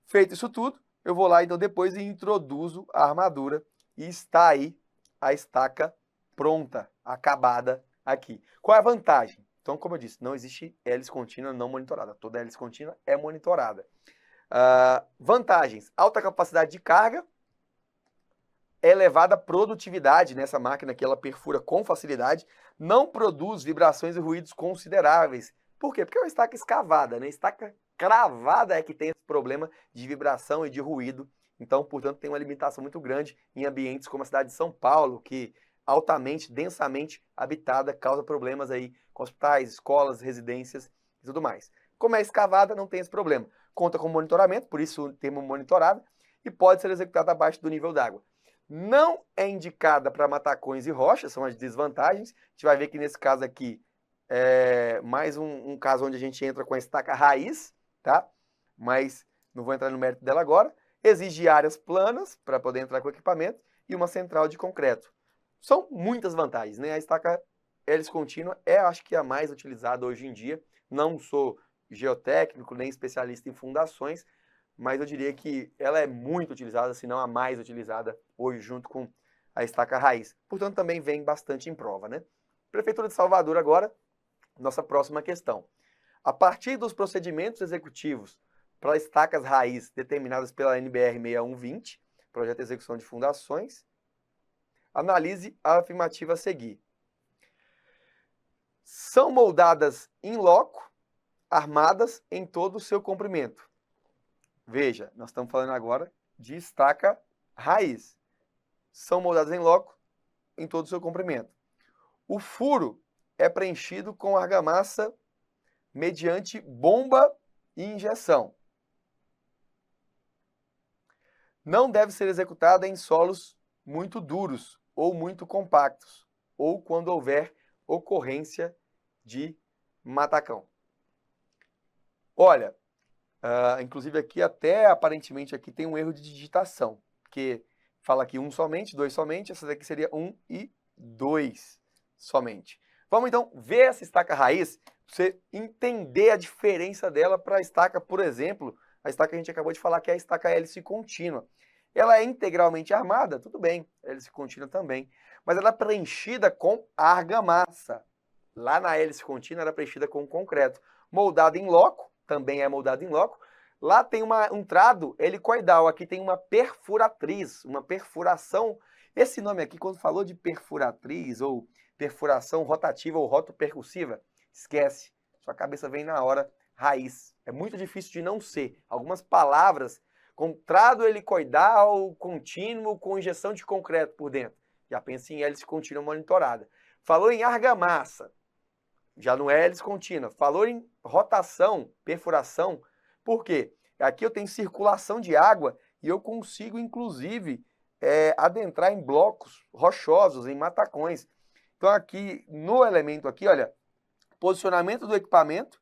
[SPEAKER 1] Feito isso tudo, eu vou lá, então, depois e introduzo a armadura. E está aí a estaca pronta, acabada aqui. Qual é a vantagem? Então, como eu disse, não existe hélice contínua não monitorada. Toda hélice contínua é monitorada. Vantagens: alta capacidade de carga, elevada produtividade nessa máquina que ela perfura com facilidade, não produz vibrações e ruídos consideráveis. Por quê? Porque é uma estaca escavada, né? Estaca cravada é que tem esse problema de vibração e de ruído. Então, portanto, tem uma limitação muito grande em ambientes como a cidade de São Paulo, que altamente, densamente habitada, causa problemas aí com hospitais, escolas, residências e tudo mais. Como é escavada, não tem esse problema. Conta com monitoramento, por isso o termo monitorado, e pode ser executada abaixo do nível d'água. Não é indicada para matacões e rochas, são as desvantagens. A gente vai ver que nesse caso aqui é mais um caso onde a gente entra com a estaca raiz, tá? Mas não vou entrar no mérito dela agora. Exige áreas planas para poder entrar com o equipamento e uma central de concreto. São muitas vantagens, né? A estaca hélice contínua é, acho que, a mais utilizada hoje em dia. Não sou geotécnico nem especialista em fundações, mas eu diria que ela é muito utilizada, se não a mais utilizada hoje, junto com a estaca raiz. Portanto, também vem bastante em prova, né? Prefeitura de Salvador agora, nossa próxima questão. A partir dos procedimentos executivos para estacas raiz determinadas pela NBR 6120, Projeto de Execução de Fundações, analise a afirmativa a seguir. São moldadas em loco, armadas em todo o seu comprimento. Veja, nós estamos falando agora de estaca raiz. São moldadas em loco em todo o seu comprimento. O furo é preenchido com argamassa mediante bomba e injeção. Não deve ser executada em solos muito duros ou muito compactos, ou quando houver ocorrência de matacão. Olha, Inclusive aqui até aparentemente aqui tem um erro de digitação, porque fala aqui um somente, dois somente, essa daqui seria um e dois somente. Vamos então ver essa estaca raiz, para você entender a diferença dela para a estaca, por exemplo, a estaca que a gente acabou de falar que é a estaca hélice contínua. Ela é integralmente armada, tudo bem, hélice contínua também, mas ela é preenchida com argamassa. Lá na hélice contínua era preenchida com concreto, moldada em loco, também é moldado em loco. Lá tem um trado helicoidal, aqui tem uma perfuratriz, uma perfuração. Esse nome aqui, quando falou de perfuratriz ou perfuração rotativa ou rotopercussiva, esquece, sua cabeça vem na hora raiz. É muito difícil de não ser. Algumas palavras, com trado helicoidal contínuo com injeção de concreto por dentro. Já pensa em hélice contínua monitorada. Falou em argamassa, já não é hélice contínua. Falou em rotação, perfuração, por quê? Aqui eu tenho circulação de água e eu consigo, inclusive, adentrar em blocos rochosos, em matacões. Então aqui, no elemento aqui, olha, posicionamento do equipamento.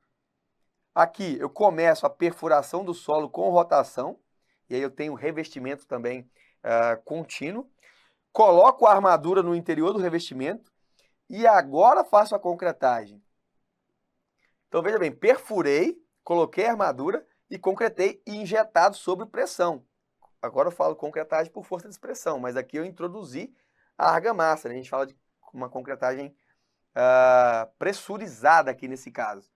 [SPEAKER 1] Aqui eu começo a perfuração do solo com rotação, e aí eu tenho revestimento também contínuo. Coloco a armadura no interior do revestimento e agora faço a concretagem. Então veja bem, perfurei, coloquei a armadura e concretei e injetado sob pressão. Agora eu falo concretagem por força de expressão, mas aqui eu introduzi a argamassa, né? A gente fala de uma concretagem pressurizada aqui nesse caso.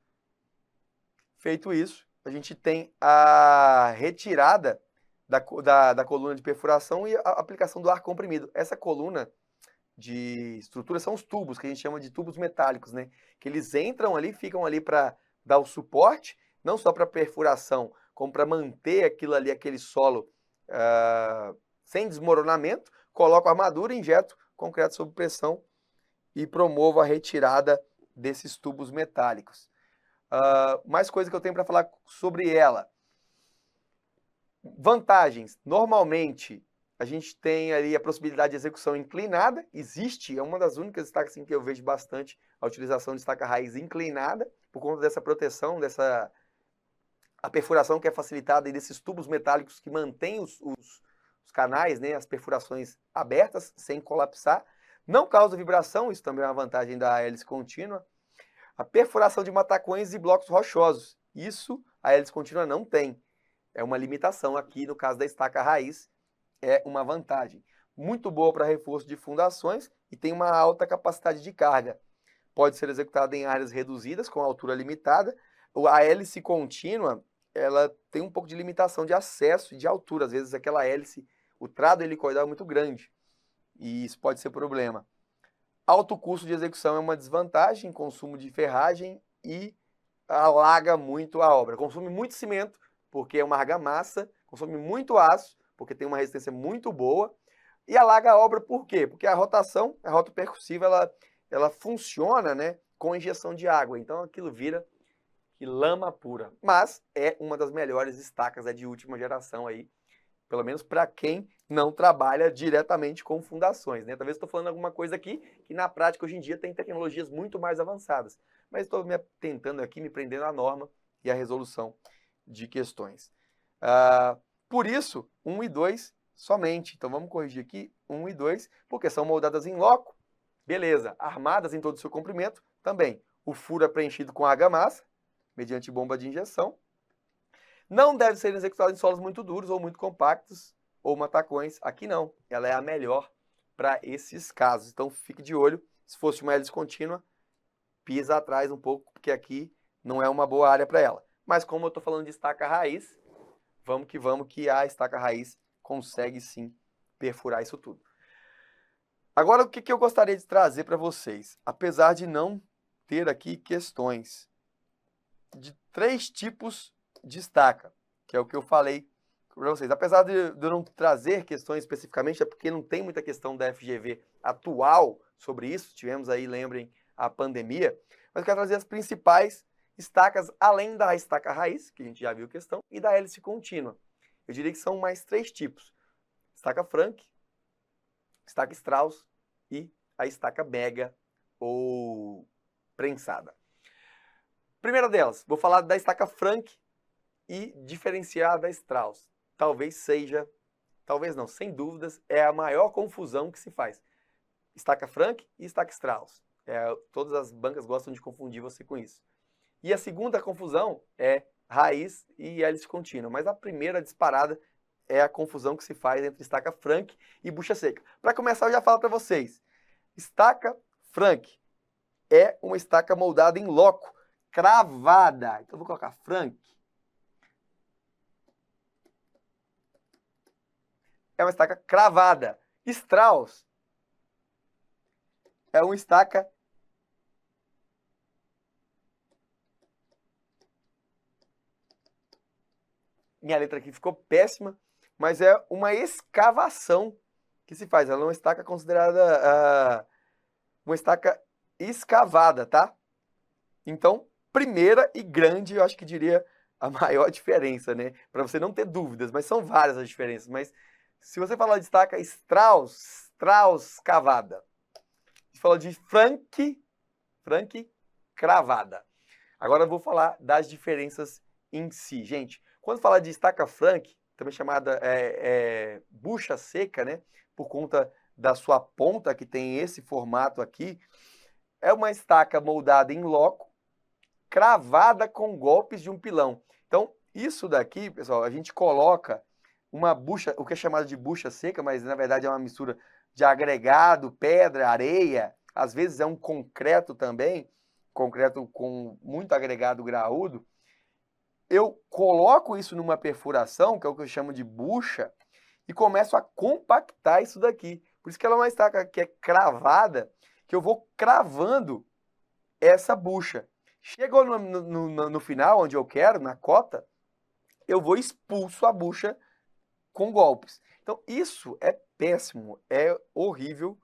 [SPEAKER 1] Feito isso, a gente tem a retirada da coluna de perfuração e a aplicação do ar comprimido. Essa coluna de estrutura são os tubos, que a gente chama de tubos metálicos, né? Que eles entram ali, ficam ali para dar o suporte, não só para perfuração, como para manter aquilo ali, aquele solo sem desmoronamento. Coloco a armadura, injeto concreto sob pressão e promovo a retirada desses tubos metálicos. Mais coisa que eu tenho para falar sobre ela. Vantagens. Normalmente, a gente tem ali a possibilidade de execução inclinada. Existe, é uma das únicas estacas assim, que eu vejo bastante a utilização de estaca raiz inclinada, por conta dessa proteção, a perfuração que é facilitada desses tubos metálicos que mantêm os canais, né, as perfurações abertas, sem colapsar. Não causa vibração, isso também é uma vantagem da hélice contínua. A perfuração de matacões e blocos rochosos. Isso a hélice contínua não tem. É uma limitação aqui, no caso da estaca raiz, é uma vantagem. Muito boa para reforço de fundações e tem uma alta capacidade de carga. Pode ser executada em áreas reduzidas, com altura limitada. A hélice contínua, ela tem um pouco de limitação de acesso e de altura. Às vezes aquela hélice, o trado helicoidal é muito grande e isso pode ser problema. Alto custo de execução é uma desvantagem, consumo de ferragem e alaga muito a obra. Consome muito cimento, porque é uma argamassa, consome muito aço, porque tem uma resistência muito boa, e alaga a obra por quê? Porque a rotação, a rotopercussiva, ela funciona, né, com injeção de água, então aquilo vira lama pura. Mas é uma das melhores estacas, é de última geração aí, pelo menos para quem não trabalha diretamente com fundações, né? Talvez estou falando alguma coisa aqui que na prática hoje em dia tem tecnologias muito mais avançadas, mas estou tentando aqui me prendendo à norma e à resolução de questões. Por isso, 1 e 2 somente. Então vamos corrigir aqui 1 e 2, porque são moldadas em loco, beleza. Armadas em todo o seu comprimento, também. O furo é preenchido com argamassa, mediante bomba de injeção. Não deve ser executada em solos muito duros ou muito compactos ou matacões. Aqui não, ela é a melhor para esses casos. Então fique de olho, se fosse uma hélice contínua, pisa atrás um pouco, porque aqui não é uma boa área para ela. Mas como eu estou falando de estaca raiz, vamos que a estaca raiz consegue sim perfurar isso tudo. Agora o que eu gostaria de trazer para vocês? Apesar de não ter aqui questões de 3 tipos de estaca, que é o que eu falei para vocês. Apesar de eu não trazer questões especificamente, é porque não tem muita questão da FGV atual sobre isso, tivemos aí, lembrem, a pandemia, mas eu quero trazer as principais estacas, além da estaca raiz, que a gente já viu questão, e da hélice contínua. Eu diria que são mais 3 tipos. Estaca Frank, estaca Strauss e a estaca Mega ou prensada. Primeira delas, vou falar da estaca Frank, e diferenciar da Strauss. Talvez seja, talvez não, sem dúvidas, é a maior confusão que se faz. Estaca Frank e estaca Strauss. Todas as bancas gostam de confundir você com isso. E a segunda confusão é raiz e hélice contínua. Mas a primeira disparada é a confusão que se faz entre estaca Frank e bucha seca. Para começar, eu já falo para vocês. Estaca Frank é uma estaca moldada em loco, cravada. Então eu vou colocar Frank. É uma estaca cravada. Strauss é uma estaca minha letra aqui ficou péssima, mas é uma escavação que se faz. Ela é uma estaca considerada uma estaca escavada, tá? Então, primeira e grande, eu acho que diria a maior diferença, né? Para você não ter dúvidas, mas são várias as diferenças. Mas se você falar de estaca Strauss cavada. Se falar de Frank cravada. Agora eu vou falar das diferenças em si. Gente, quando falar de estaca Frank, também chamada bucha seca, né? Por conta da sua ponta, que tem esse formato aqui, é uma estaca moldada em loco, cravada com golpes de um pilão. Então, isso daqui, pessoal, a gente coloca uma bucha, o que é chamado de bucha seca, mas na verdade é uma mistura de agregado, pedra, areia, às vezes é um concreto também, concreto com muito agregado graúdo. Eu coloco isso numa perfuração, que é o que eu chamo de bucha, e começo a compactar isso daqui. Por isso que ela é uma estaca que é cravada, que eu vou cravando essa bucha. Chegou no final, onde eu quero, na cota, eu vou expulso a bucha com golpes. Então, isso é péssimo, é horrível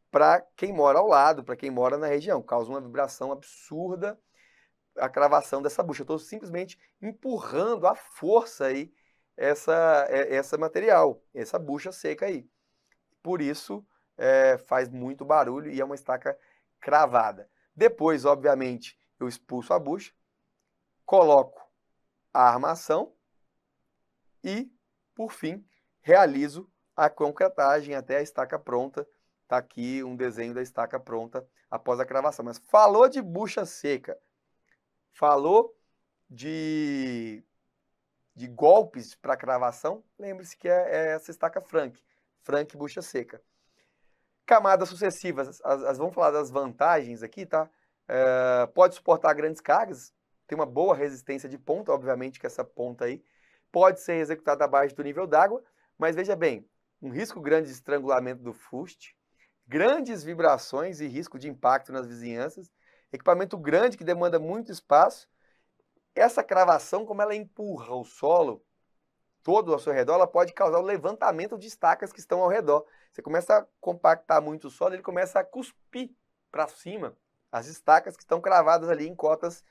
[SPEAKER 1] para quem mora ao lado, para quem mora na região. Causa uma vibração absurda a cravação dessa bucha. Eu estou simplesmente empurrando à força aí essa material, essa bucha seca aí. Por isso, faz muito barulho e é uma estaca cravada. Depois, obviamente, eu expulso a bucha, coloco a armação e, por fim, realizo a concretagem até a estaca pronta. Está aqui um desenho da estaca pronta após a cravação. Mas falou de bucha seca, falou de golpes para cravação, lembre-se que é essa estaca Frank bucha seca. Camadas sucessivas, vamos falar das vantagens aqui, tá? Pode suportar grandes cargas, tem uma boa resistência de ponta, obviamente que essa ponta aí pode ser executada abaixo do nível d'água, mas veja bem, um risco grande de estrangulamento do fuste, grandes vibrações e risco de impacto nas vizinhanças, equipamento grande que demanda muito espaço. Essa cravação, como ela empurra o solo todo ao seu redor, ela pode causar o levantamento de estacas que estão ao redor. Você começa a compactar muito o solo, ele começa a cuspir para cima as estacas que estão cravadas ali em cotas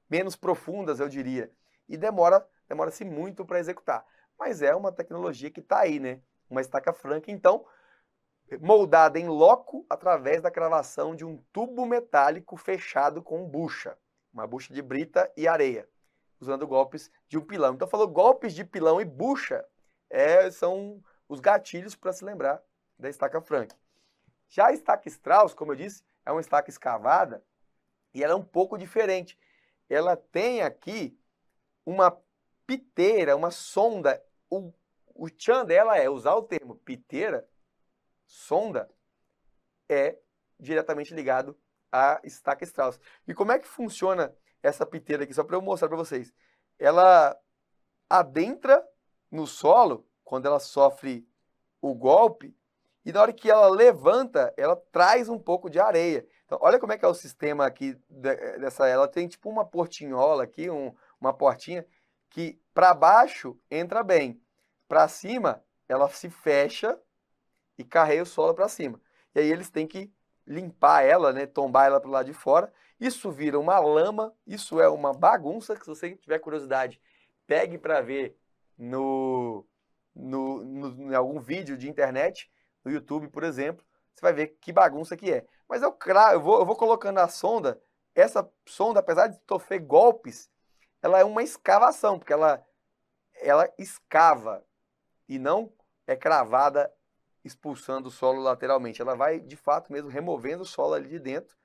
[SPEAKER 1] menos profundas, eu diria. E demora-se muito para executar. Mas é uma tecnologia que está aí, né? Uma estaca Frank, então, moldada em loco através da cravação de um tubo metálico fechado com bucha. Uma bucha de brita e areia, usando golpes de um pilão. Então, falou golpes de pilão e bucha, são os gatilhos para se lembrar da estaca Frank. Já a estaca Strauss, como eu disse, é uma estaca escavada e ela é um pouco diferente. Ela tem aqui uma piteira, uma sonda. O tchan dela usar o termo piteira, sonda, é diretamente ligado à estaca Strauss. E como é que funciona essa piteira aqui? Só para eu mostrar para vocês. Ela adentra no solo, quando ela sofre o golpe, e na hora que ela levanta, ela traz um pouco de areia. Então, olha como é que é o sistema aqui dessa. Ela tem tipo uma portinhola aqui, uma portinha, que para baixo entra bem. Para cima, ela se fecha e carrega o solo para cima. E aí eles têm que limpar ela, né, tombar ela para o lado de fora. Isso vira uma lama, isso é uma bagunça, que se você tiver curiosidade, pegue para ver em algum vídeo de internet, no YouTube, por exemplo, você vai ver que bagunça que é. Mas eu vou colocando a sonda, essa sonda, apesar de sofrer golpes, ela é uma escavação, porque ela escava e não é cravada expulsando o solo lateralmente. Ela vai, de fato mesmo, removendo o solo ali de dentro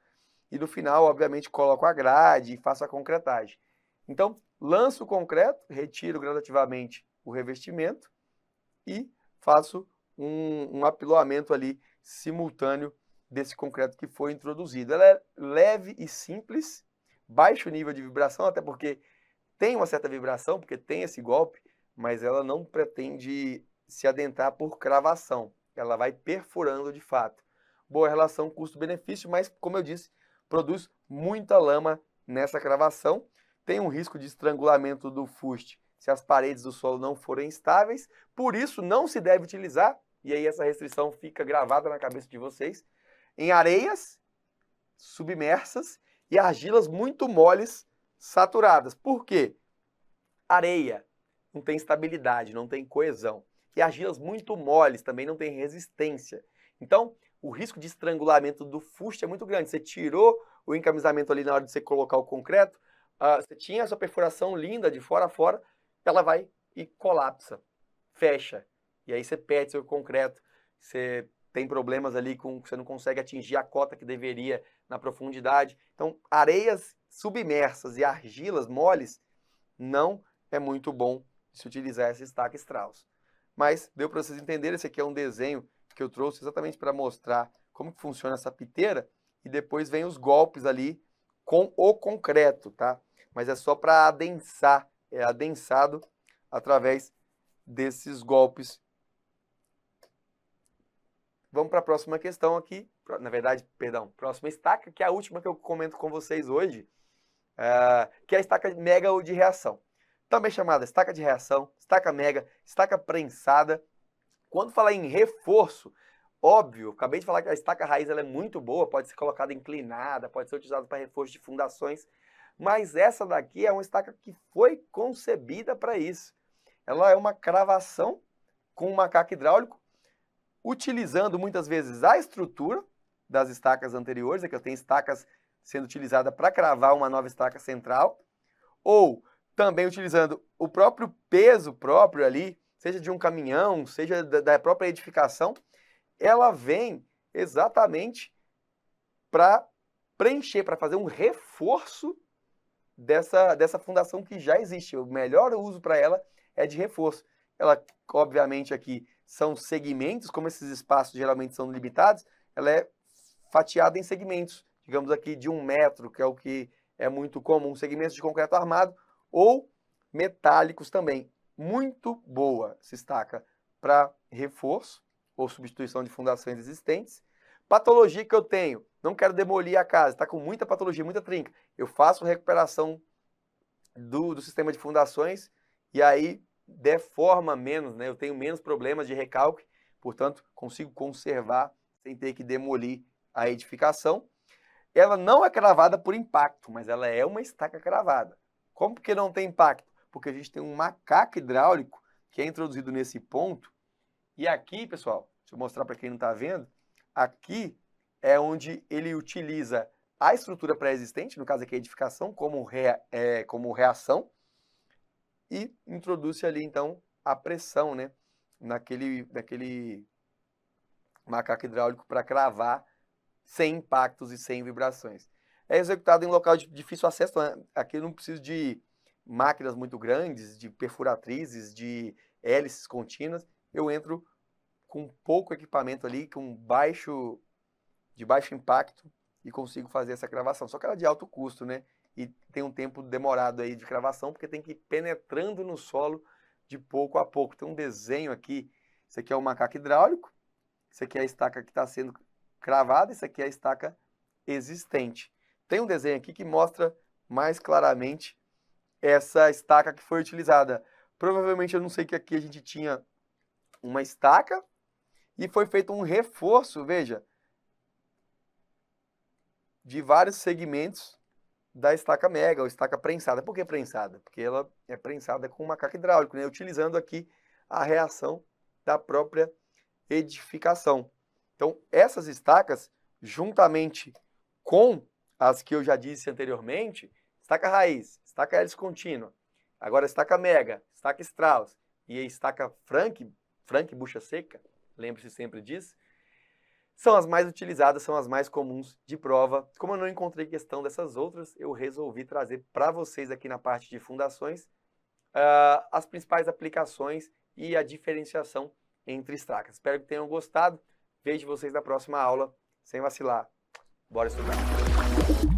[SPEAKER 1] e no final, obviamente, coloco a grade e faço a concretagem. Então, lanço o concreto, retiro gradativamente o revestimento e faço um apiloamento ali simultâneo desse concreto que foi introduzido. Ela é leve e simples, baixo nível de vibração, até porque tem uma certa vibração, porque tem esse golpe, mas ela não pretende se adentrar por cravação. Ela vai perfurando de fato. Boa relação custo-benefício, mas, como eu disse, produz muita lama nessa cravação. Tem um risco de estrangulamento do fuste se as paredes do solo não forem estáveis. Por isso, não se deve utilizar, e aí essa restrição fica gravada na cabeça de vocês, em areias submersas e argilas muito moles saturadas. Por quê? Areia não tem estabilidade, não tem coesão. E argilas muito moles também não tem resistência. Então, o risco de estrangulamento do fuste é muito grande. Você tirou o encamisamento ali na hora de você colocar o concreto, você tinha a sua perfuração linda de fora a fora, ela vai e colapsa, fecha. E aí você perde seu concreto, você tem problemas ali com você não consegue atingir a cota que deveria na profundidade. Então, areias submersas e argilas moles não é muito bom se utilizar essa estaca Strauss. Mas deu para vocês entenderem, esse aqui é um desenho que eu trouxe exatamente para mostrar como que funciona essa piteira e depois vem os golpes ali com o concreto, tá? Mas é só para adensar, é adensado através desses golpes. Vamos para a próxima questão aqui, na verdade, perdão, próxima estaca, que é a última que eu comento com vocês hoje, que é a estaca mega ou de reação. Também chamada estaca de reação, estaca mega, estaca prensada. Quando falar em reforço, óbvio, acabei de falar que a estaca raiz ela é muito boa, pode ser colocada inclinada, pode ser utilizada para reforço de fundações, mas essa daqui é uma estaca que foi concebida para isso. Ela é uma cravação com um macaco hidráulico, utilizando muitas vezes a estrutura das estacas anteriores, aqui eu tenho estacas sendo utilizadas para cravar uma nova estaca central, ou também utilizando o próprio peso próprio ali, seja de um caminhão, seja da própria edificação, ela vem exatamente para preencher, para fazer um reforço dessa fundação que já existe. O melhor uso para ela é de reforço. Ela, obviamente, aqui são segmentos, como esses espaços geralmente são limitados, ela é fatiada em segmentos, digamos aqui de 1 metro, que é o que é muito comum, segmentos de concreto armado, ou metálicos também. Muito boa essa estaca para reforço ou substituição de fundações existentes. Patologia que eu tenho, não quero demolir a casa, está com muita patologia, muita trinca. Eu faço recuperação do sistema de fundações e aí deforma menos, né? Eu tenho menos problemas de recalque, portanto, consigo conservar sem ter que demolir a edificação. Ela não é cravada por impacto, mas ela é uma estaca cravada. Como que não tem impacto? Porque a gente tem um macaco hidráulico que é introduzido nesse ponto. E aqui, pessoal, deixa eu mostrar para quem não está vendo, aqui é onde ele utiliza a estrutura pré-existente, no caso aqui a edificação, como reação, e introduz ali, então, a pressão, né, naquele macaco hidráulico para cravar sem impactos e sem vibrações. É executado em local de difícil acesso, né? Aqui eu não preciso de máquinas muito grandes, de perfuratrizes, de hélices contínuas, eu entro com pouco equipamento ali, de baixo impacto e consigo fazer essa cravação. Só que ela é de alto custo, né? E tem um tempo demorado aí de cravação, porque tem que ir penetrando no solo de pouco a pouco. Tem um desenho aqui, isso aqui é o macaco hidráulico, isso aqui é a estaca que está sendo cravada, isso aqui é a estaca existente. Tem um desenho aqui que mostra mais claramente essa estaca que foi utilizada. Provavelmente, eu não sei que aqui a gente tinha uma estaca e foi feito um reforço, veja, de vários segmentos da estaca mega ou estaca prensada. Por que prensada? Porque ela é prensada com macaco hidráulico, né? Utilizando aqui a reação da própria edificação. Então, essas estacas, juntamente com as que eu já disse anteriormente, estaca raiz, estaca hélice contínua, agora estaca mega, estaca Strauss e a estaca Frank bucha seca, lembre-se sempre disso, são as mais utilizadas, são as mais comuns de prova. Como eu não encontrei questão dessas outras, eu resolvi trazer para vocês aqui na parte de fundações as principais aplicações e a diferenciação entre estacas. Espero que tenham gostado. Vejo vocês na próxima aula, sem vacilar. Bora estudar!